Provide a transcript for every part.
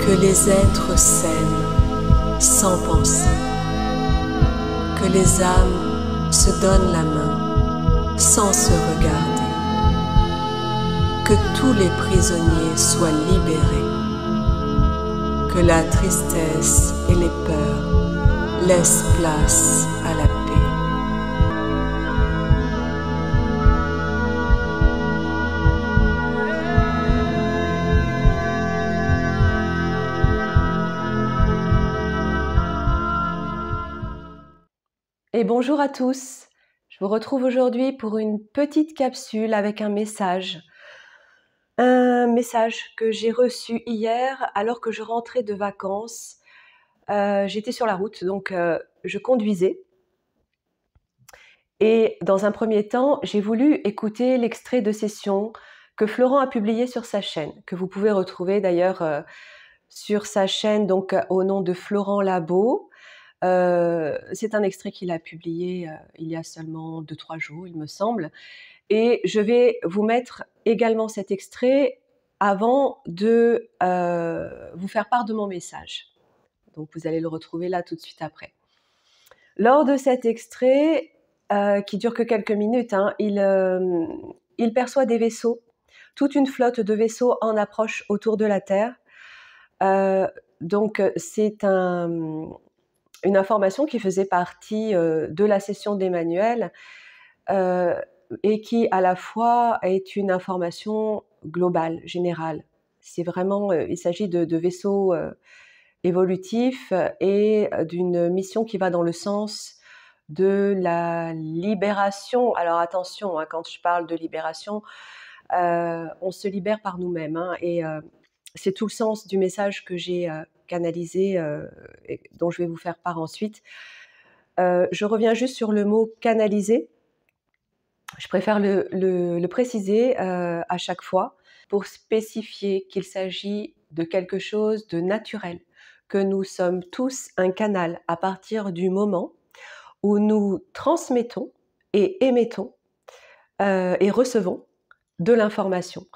Que les êtres s'aiment sans penser, que les âmes se donnent la main sans se regarder, que tous les prisonniers soient libérés, que la tristesse et les peurs laissent place à la paix. Et bonjour à tous, je vous retrouve aujourd'hui pour une petite capsule avec un message que j'ai reçu hier alors que je rentrais de vacances. J'étais sur la route, donc je conduisais. Et dans un premier temps, j'ai voulu écouter l'extrait de session que Florent a publié sur sa chaîne, que vous pouvez retrouver d'ailleurs sur sa chaîne donc au nom de Florent Labo. C'est un extrait qu'il a publié il y a seulement 2-3 jours, il me semble. Et je vais vous mettre également cet extrait avant de vous faire part de mon message. Donc vous allez le retrouver là tout de suite après. Lors de cet extrait, qui dure que quelques minutes, il perçoit des vaisseaux, toute une flotte de vaisseaux en approche autour de la Terre. Donc c'est une information qui faisait partie de la session d'Emmanuel et qui à la fois est une information globale, générale. C'est vraiment, il s'agit de vaisseaux évolutifs et d'une mission qui va dans le sens de la libération. Alors attention, quand je parle de libération, on se libère par nous-mêmes, et c'est tout le sens du message que j'ai canalisé et dont je vais vous faire part ensuite. Je reviens juste sur le mot canaliser. Je préfère le préciser à chaque fois pour spécifier qu'il s'agit de quelque chose de naturel, que nous sommes tous un canal à partir du moment où nous transmettons et émettons et recevons de l'information.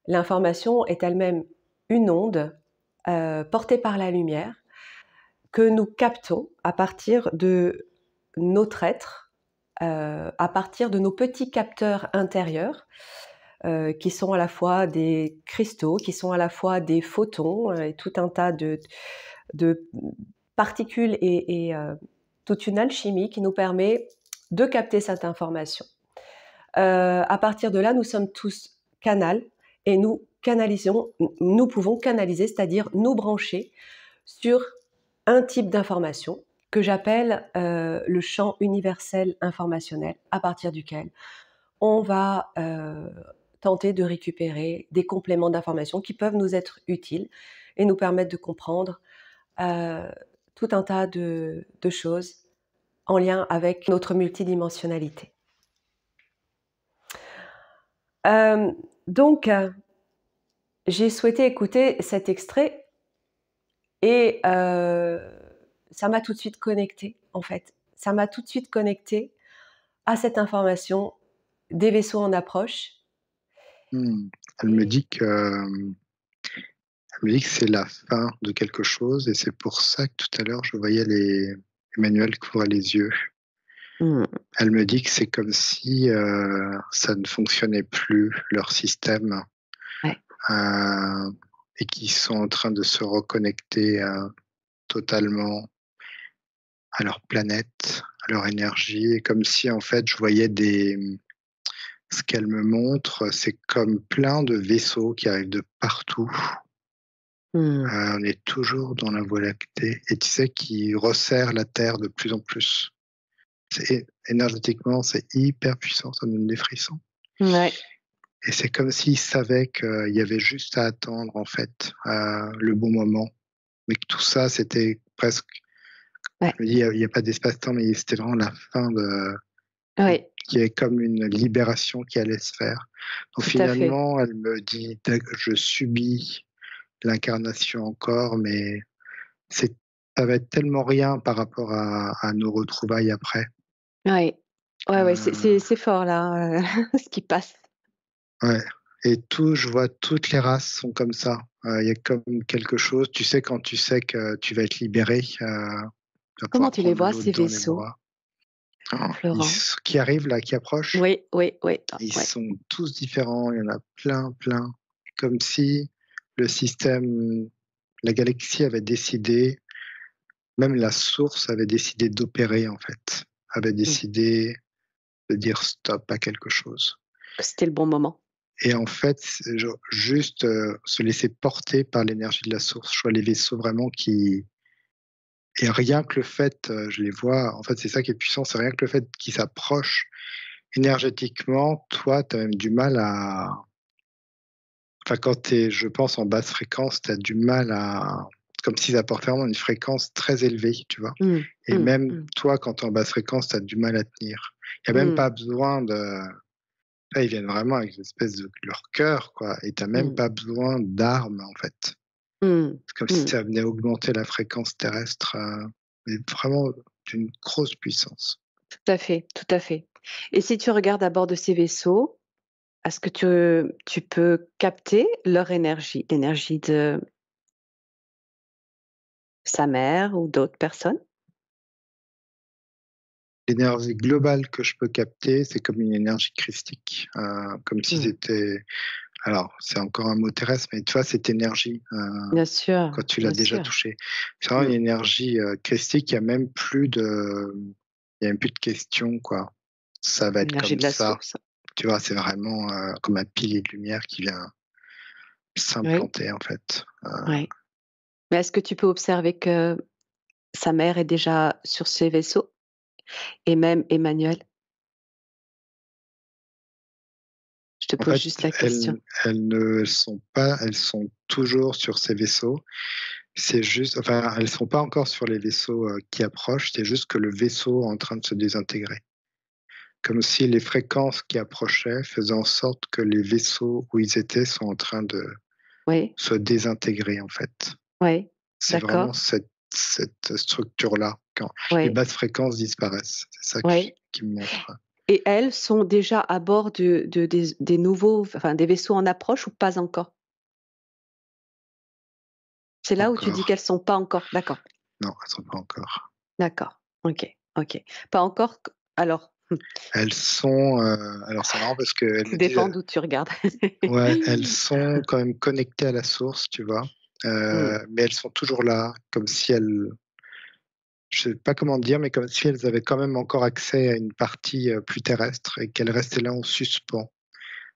L'information est elle-même une onde portée par la lumière que nous captons à partir de notre être, à partir de nos petits capteurs intérieurs qui sont à la fois des cristaux, qui sont à la fois des photons et tout un tas de particules et toute une alchimie qui nous permet de capter cette information. À partir de là, nous sommes tous canal et nous pouvons canaliser, c'est-à-dire nous brancher sur un type d'information que j'appelle le champ universel informationnel, à partir duquel on va tenter de récupérer des compléments d'information qui peuvent nous être utiles et nous permettre de comprendre tout un tas de choses en lien avec notre multidimensionnalité. Donc, j'ai souhaité écouter cet extrait et ça m'a tout de suite connectée, en fait. Ça m'a tout de suite connectée à cette information des vaisseaux en approche. Elle me dit que c'est la fin de quelque chose et c'est pour ça que tout à l'heure je voyais Emmanuel couvrir les yeux. Elle me dit que c'est comme si ça ne fonctionnait plus, leur système, Ouais. et qu'ils sont en train de se reconnecter totalement à leur planète, à leur énergie, et comme si en fait je voyais ce qu'elle me montre, c'est comme plein de vaisseaux qui arrivent de partout. On est toujours dans la Voie lactée et tu sais qui resserre la Terre de plus en plus. Énergétiquement, c'est hyper puissant, ça donne des frissons. Ouais. Et c'est comme s'ils savaient qu'il y avait juste à attendre en fait le bon moment, mais que tout ça c'était presque. Ouais. Je me dis il y a pas d'espace-temps, mais c'était vraiment la fin de. Ouais. Qui est comme une libération qui allait se faire. Donc Tout finalement, elle me dit je subis l'incarnation encore, mais ça va être tellement rien par rapport à nos retrouvailles après. Ouais. Ouais, c'est fort là, ce qui passe. Ouais, et je vois toutes les races sont comme ça. Il y a comme quelque chose, tu sais quand tu sais que tu vas être libéré, tu vas Comment pouvoir tu les prendre vois, l'eau ces dans les vaisseaux, bras. Oh, Florent? qui arrivent là, qui approchent, Oui, oui, oui, ah, ils ouais. sont tous différents, il y en a plein, plein. Comme si le système, la galaxie avait décidé, même la source avait décidé d'opérer en fait, avait Mmh. décidé de dire stop à quelque chose. Que c'était le bon moment. Et en fait, c'est genre juste, se laisser porter par l'énergie de la source. Je vois les vaisseaux vraiment qui et rien que le fait, je les vois en fait, c'est ça qui est puissant, c'est rien que le fait qu'ils s'approchent énergétiquement, toi, tu as même du mal à enfin, quand tu es, je pense, en basse fréquence, tu as du mal à comme s'ils apportaient vraiment une fréquence très élevée, tu vois? Mmh, Et mmh, même mmh, toi, quand tu es en basse fréquence, tu as du mal à tenir. Il y a même mmh, pas besoin de là, ils viennent vraiment avec l'espèce de leur cœur, quoi, et tu as même mmh, pas besoin d'armes, en fait. mmh, C'est comme si mmh. ça venait augmenter la fréquence terrestre, mais vraiment d'une grosse puissance. Tout à fait, tout à fait. Et si tu regardes à bord de ces vaisseaux, est-ce que tu peux capter leur énergie, l'énergie de sa mère ou d'autres personnes? L'énergie globale que je peux capter, c'est comme une énergie christique, comme si Mmh. c'était alors c'est encore un mot terrestre, mais tu vois cette énergie, Bien sûr, quand tu l'as bien déjà sûr. touchée. C'est vraiment Mmh. une énergie, christique, il y a même plus de questions, quoi. Ça va être L'énergie comme de la ça, source. tu vois? C'est vraiment, comme un pilier de lumière qui vient Oui, s'implanter, en fait, oui. Mais est-ce que tu peux observer que sa mère est déjà sur ces vaisseaux et même Emmanuel? Je te en pose fait, juste la question. elles ne sont pas elles sont toujours sur ces vaisseaux. C'est juste enfin, elles sont pas encore sur les vaisseaux, qui approchent, c'est juste que le vaisseau est en train de se désintégrer. Comme si les fréquences qui approchaient faisaient en sorte que les vaisseaux où ils étaient sont en train de Oui, se désintégrer, en fait. oui, C'est vraiment d'accord. cette structure-là, quand les Oui, basses fréquences disparaissent. C'est ça oui. qui me montre. Et elles sont déjà à bord des nouveaux enfin, des vaisseaux en approche ou pas encore? C'est là où tu dis Encore. qu'elles sont pas encore? D'accord, Non, elles sont pas encore. d'accord. OK, OK. Pas encore q alors, Elles sont, alors c'est marrant parce qu'elles tout me disent, dépend d'où tu regardes. ouais, elles sont quand même connectées à la source, tu vois? Mmh. Mais elles sont toujours là, comme si elles je sais pas comment dire, mais comme si elles avaient quand même encore accès à une partie, plus terrestre et qu'elles restaient là en suspens,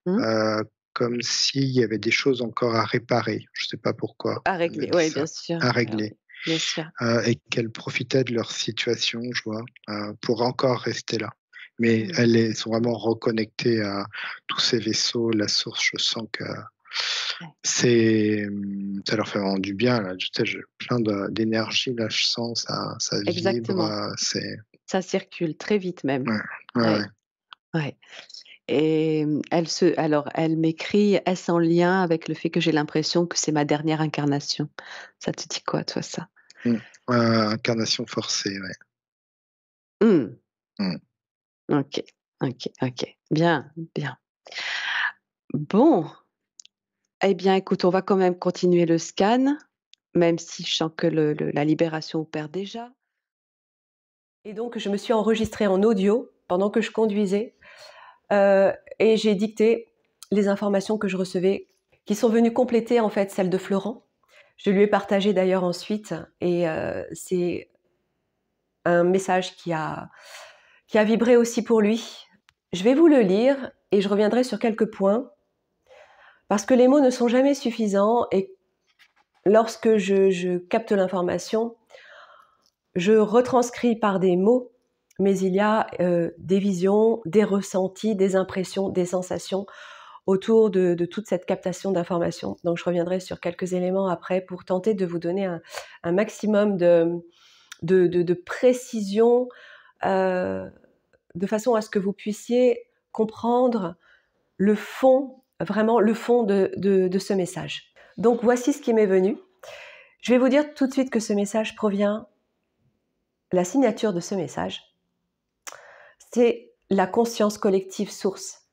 Mmh. heu, comme s'il y avait des choses encore à réparer. Je sais pas pourquoi À elle me régler, dit oui, ça, bien sûr. à Ah régler, oui, bien sûr. et qu'elles profitaient de leur situation, je vois, pour encore rester là. Mais Mmh. elles sont vraiment reconnectées à tous ces vaisseaux, la source, je sens que Ouais. ça leur fait vraiment du bien là, tu sais, j'ai plein d'énergie là, je sens ça vibre, Exactement. c'est Ça circule très vite même. ouais, ouais, ouais. Ouais, ouais. Et elle m'écrit: «Est-ce en lien avec le fait que j'ai l'impression que c'est ma dernière incarnation?» Ça te dit quoi toi ça? Mmh. Incarnation forcée, ouais. Mmh. Mmh. OK, OK, OK. Bien, bien. Bon, eh bien écoute, on va quand même continuer le scan, même si je sens que la libération opère déjà. Et donc je me suis enregistrée en audio pendant que je conduisais, et j'ai dicté les informations que je recevais, qui sont venues compléter en fait celles de Florent. Je lui ai partagé d'ailleurs ensuite et c'est un message qui a vibré aussi pour lui. Je vais vous le lire et je reviendrai sur quelques points parce que les mots ne sont jamais suffisants et lorsque je capte l'information, je retranscris par des mots, mais il y a des visions, des ressentis, des impressions, des sensations autour de toute cette captation d'informations. Donc je reviendrai sur quelques éléments après pour tenter de vous donner un maximum de précision, euh, de façon à ce que vous puissiez comprendre le fond, vraiment le fond de ce message. Donc voici ce qui m'est venu. Je vais vous dire tout de suite que ce message provient, la signature de ce message, c'est la conscience collective source.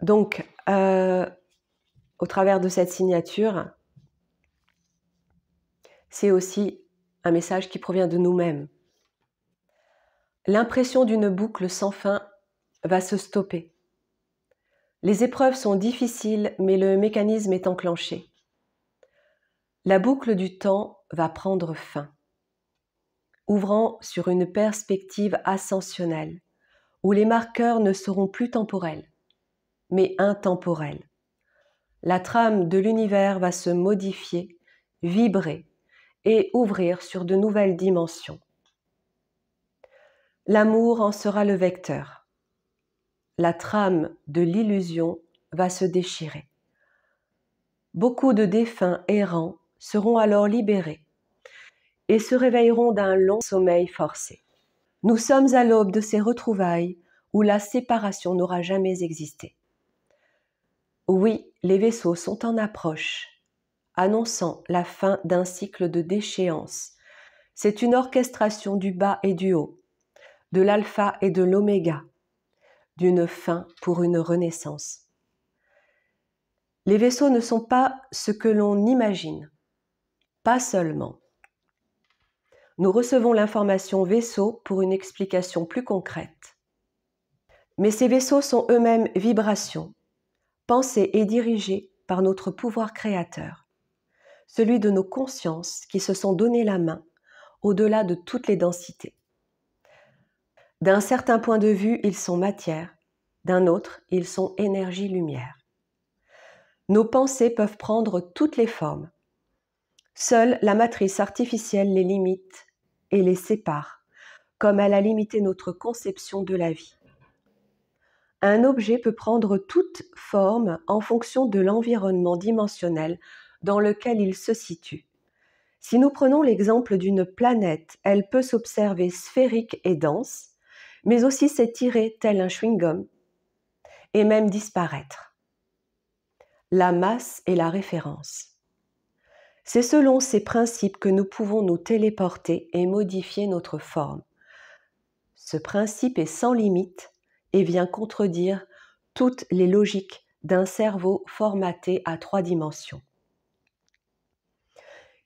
Donc au travers de cette signature, c'est aussi un message qui provient de nous-mêmes. L'impression d'une boucle sans fin va se stopper. Les épreuves sont difficiles, mais le mécanisme est enclenché. La boucle du temps va prendre fin, ouvrant sur une perspective ascensionnelle, où les marqueurs ne seront plus temporels, mais intemporels. La trame de l'univers va se modifier, vibrer et ouvrir sur de nouvelles dimensions. L'amour en sera le vecteur. La trame de l'illusion va se déchirer. Beaucoup de défunts errants seront alors libérés et se réveilleront d'un long sommeil forcé. Nous sommes à l'aube de ces retrouvailles où la séparation n'aura jamais existé. Oui, les vaisseaux sont en approche, annonçant la fin d'un cycle de déchéance. C'est une orchestration du bas et du haut, de l'alpha et de l'oméga, d'une fin pour une renaissance. Les vaisseaux ne sont pas ce que l'on imagine, pas seulement. Nous recevons l'information vaisseau pour une explication plus concrète. Mais ces vaisseaux sont eux-mêmes vibrations, pensés et dirigés par notre pouvoir créateur, celui de nos consciences qui se sont donné la main au-delà de toutes les densités. D'un certain point de vue, ils sont matière, d'un autre, ils sont énergie-lumière. Nos pensées peuvent prendre toutes les formes. Seule la matrice artificielle les limite et les sépare, comme elle a limité notre conception de la vie. Un objet peut prendre toute forme en fonction de l'environnement dimensionnel dans lequel il se situe. Si nous prenons l'exemple d'une planète, elle peut s'observer sphérique et dense, mais aussi s'étirer tel un chewing-gum et même disparaître. La masse est la référence. C'est selon ces principes que nous pouvons nous téléporter et modifier notre forme. Ce principe est sans limite et vient contredire toutes les logiques d'un cerveau formaté à 3 dimensions.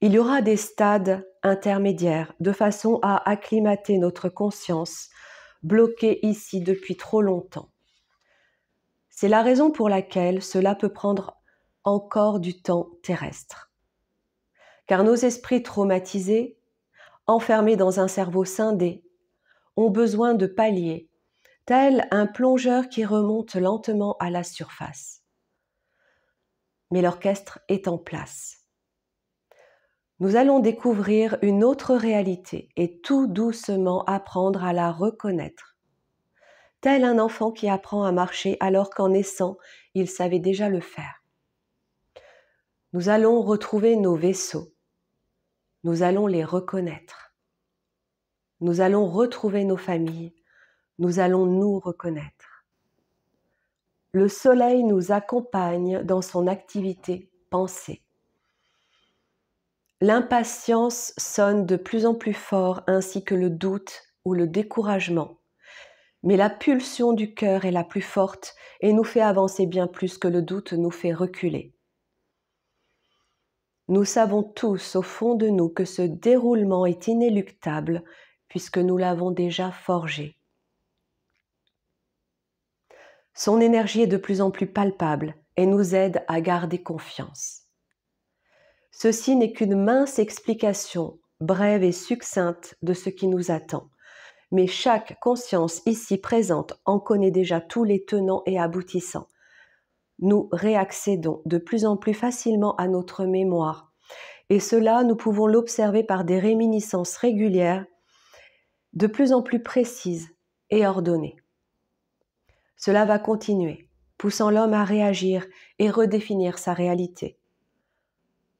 Il y aura des stades intermédiaires de façon à acclimater notre conscience, bloquée ici depuis trop longtemps. C'est la raison pour laquelle cela peut prendre encore du temps terrestre. Car nos esprits traumatisés, enfermés dans un cerveau scindé, ont besoin de paliers, tel un plongeur qui remonte lentement à la surface. Mais l'orchestre est en place. Nous allons découvrir une autre réalité et tout doucement apprendre à la reconnaître. Tel un enfant qui apprend à marcher alors qu'en naissant, il savait déjà le faire. Nous allons retrouver nos vaisseaux. Nous allons les reconnaître. Nous allons retrouver nos familles. Nous allons nous reconnaître. Le soleil nous accompagne dans son activité pensée. L'impatience sonne de plus en plus fort ainsi que le doute ou le découragement. Mais la pulsion du cœur est la plus forte et nous fait avancer bien plus que le doute nous fait reculer. Nous savons tous au fond de nous que ce déroulement est inéluctable puisque nous l'avons déjà forgé. Son énergie est de plus en plus palpable et nous aide à garder confiance. Ceci n'est qu'une mince explication, brève et succincte de ce qui nous attend. Mais chaque conscience ici présente en connaît déjà tous les tenants et aboutissants. Nous réaccédons de plus en plus facilement à notre mémoire. Et cela, nous pouvons l'observer par des réminiscences régulières, de plus en plus précises et ordonnées. Cela va continuer, poussant l'homme à réagir et redéfinir sa réalité.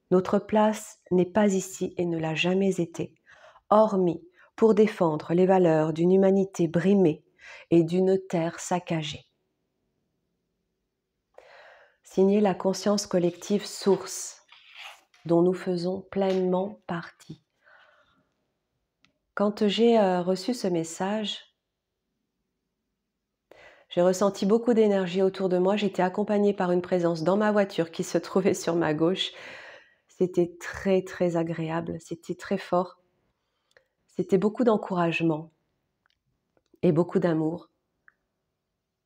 Notre place n'est pas ici et ne l'a jamais été, hormis pour défendre les valeurs d'une humanité brimée et d'une terre saccagée. Signé la conscience collective source, dont nous faisons pleinement partie. Quand j'ai reçu ce message, J'ai ressenti beaucoup d'énergie autour de moi. J'étais accompagnée par une présence dans ma voiture qui se trouvait sur ma gauche. C'était très, très agréable. C'était très fort. C'était beaucoup d'encouragement et beaucoup d'amour.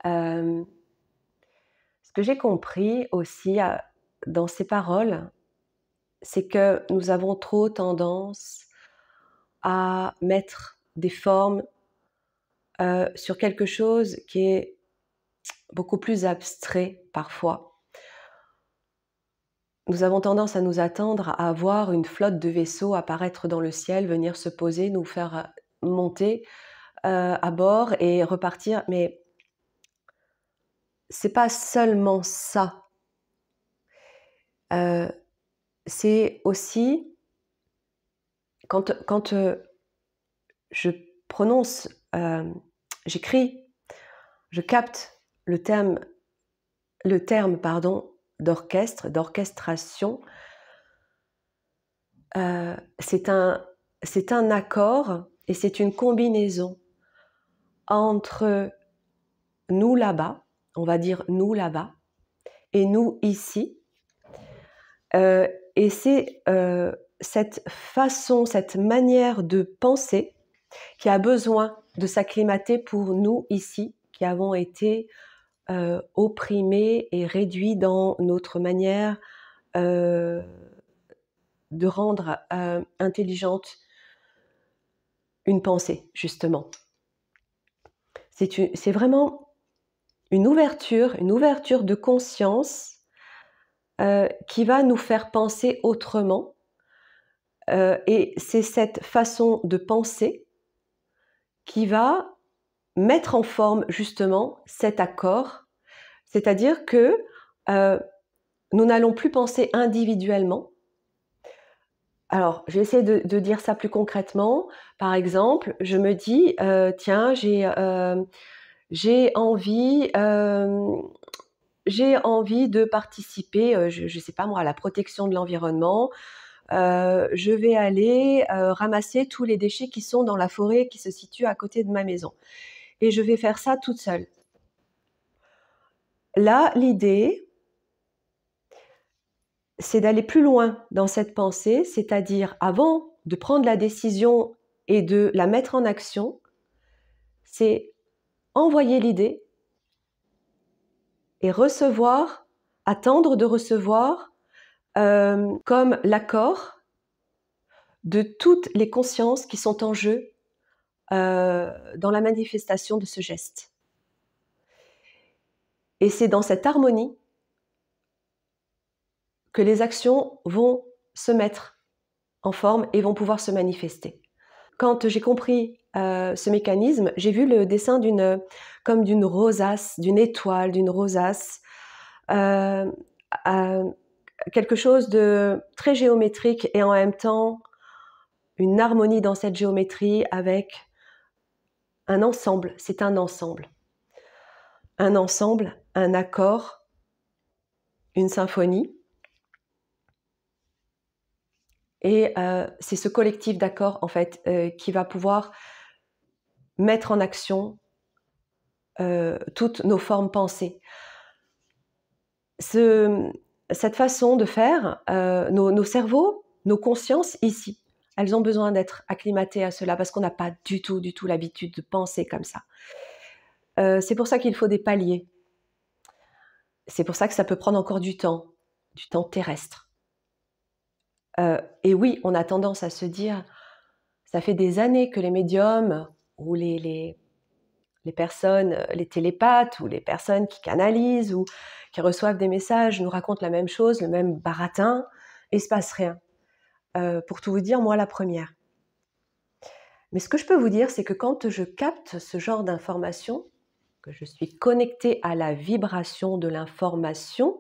Ce que j'ai compris aussi, dans ces paroles, c'est que nous avons trop tendance à mettre des formes, sur quelque chose qui est beaucoup plus abstrait parfois. Nous avons tendance à nous attendre à voir une flotte de vaisseaux apparaître dans le ciel, venir se poser, nous faire, monter, à bord et repartir, mais c'est pas seulement ça. Heu, c'est aussi quand je prononce, j'écris, je capte le terme pardon, d'orchestre, d'orchestration, c'est un accord et c'est une combinaison entre nous là-bas, on va dire nous là-bas, et nous ici. Et c'est, cette façon, cette manière de penser qui a besoin de s'acclimater pour nous ici, qui avons été, opprimés et réduits dans notre manière, heu, de rendre, intelligente une pensée, justement. C'est vraiment une ouverture de conscience, qui va nous faire penser autrement, et c'est cette façon de penser qui va mettre en forme justement cet accord. C'est-à-dire que, heu, nous n'allons plus penser individuellement. Alors, je vais essayer de dire ça plus concrètement. Par exemple, je me dis, «Tiens, j'ai envie, de participer, je sais pas moi, à la protection de l'environnement. Je vais aller, ramasser tous les déchets qui sont dans la forêt qui se situe à côté de ma maison et je vais faire ça toute seule». Là, l'idée, c'est d'aller plus loin dans cette pensée, c'est-à-dire avant de prendre la décision et de la mettre en action, c'est envoyer l'idée et recevoir, attendre de recevoir, comme l'accord de toutes les consciences qui sont en jeu, dans la manifestation de ce geste. Et c'est dans cette harmonie que les actions vont se mettre en forme et vont pouvoir se manifester. Quand j'ai compris, ce mécanisme, j'ai vu le dessin comme d'une rosace, d'une étoile, d'une rosace, heu, à quelque chose de très géométrique et en même temps une harmonie dans cette géométrie avec un ensemble. C'est un ensemble. Un ensemble, un accord, une symphonie. Et c'est ce collectif d'accords en fait, qui va pouvoir mettre en action, toutes nos formes pensées. Cette façon de faire, nos cerveaux, nos consciences ici, elles ont besoin d'être acclimatées à cela parce qu'on n'a pas du tout l'habitude de penser comme ça. C'est pour ça qu'il faut des paliers. C'est pour ça que ça peut prendre encore du temps terrestre. Et oui, on a tendance à se dire: «Ça fait des années que les médiums ou les personnes, les télépathes ou les personnes qui canalisent ou qui reçoivent des messages nous racontent la même chose, le même baratin et il se passe rien». Pour tout vous dire, moi la première. Mais ce que je peux vous dire, c'est que quand je capte ce genre d'informations, que je suis connectée à la vibration de l'information,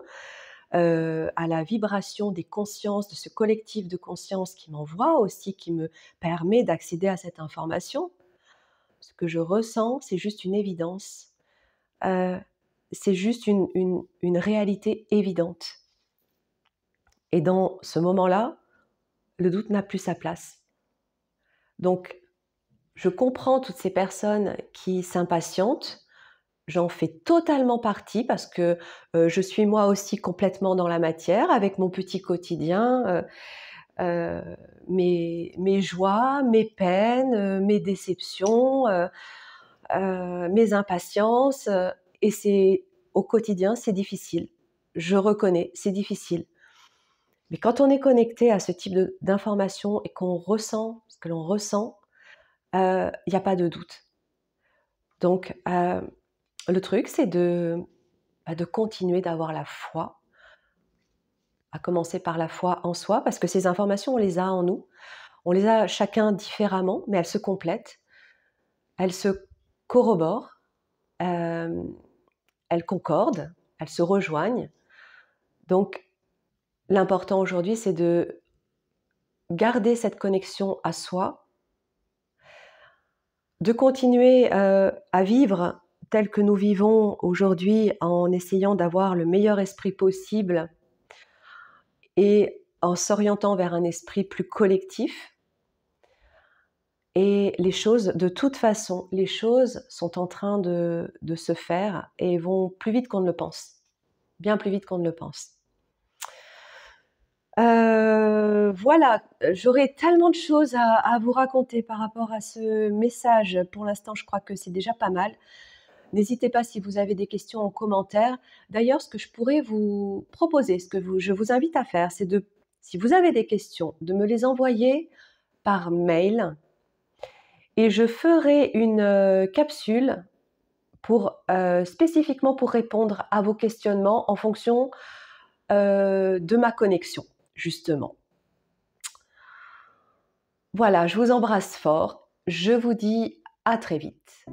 à la vibration des consciences, de ce collectif de conscience qui m'envoie aussi, qui me permet d'accéder à cette information, ce que je ressens, c'est juste une évidence. Heu, c'est juste une réalité évidente. Et dans ce moment-là, le doute n'a plus sa place. Donc, je comprends toutes ces personnes qui s'impatientent, j'en fais totalement partie parce que, je suis moi aussi complètement dans la matière avec mon petit quotidien, mes joies, mes peines, mes déceptions, mes impatiences, et c'est au quotidien, c'est difficile. Je reconnais, c'est difficile. Mais quand on est connecté à ce type d'informations et qu'on ressent ce que l'on ressent, il y a pas de doute. Donc, le truc, c'est de continuer d'avoir la foi, à commencer par la foi en soi, parce que ces informations, on les a en nous. On les a chacun différemment, mais elles se complètent, elles se corroborent, hem, elles concordent, elles se rejoignent. Donc l'important aujourd'hui, c'est de garder cette connexion à soi, de continuer, à vivre tel que nous vivons aujourd'hui en essayant d'avoir le meilleur esprit possible et en s'orientant vers un esprit plus collectif. Et les choses, de toute façon, les choses sont en train de se faire et vont plus vite qu'on ne le pense, bien plus vite qu'on ne le pense. Voilà, j'aurais tellement de choses à vous raconter par rapport à ce message. Pour l'instant, je crois que c'est déjà pas mal. N'hésitez pas si vous avez des questions en commentaire. D'ailleurs, ce que je pourrais vous proposer, je vous invite à faire, c'est de, si vous avez des questions, de me les envoyer par mail et je ferai une capsule pour, spécifiquement pour répondre à vos questionnements en fonction de ma connexion, justement. Voilà, je vous embrasse fort. Je vous dis à très vite.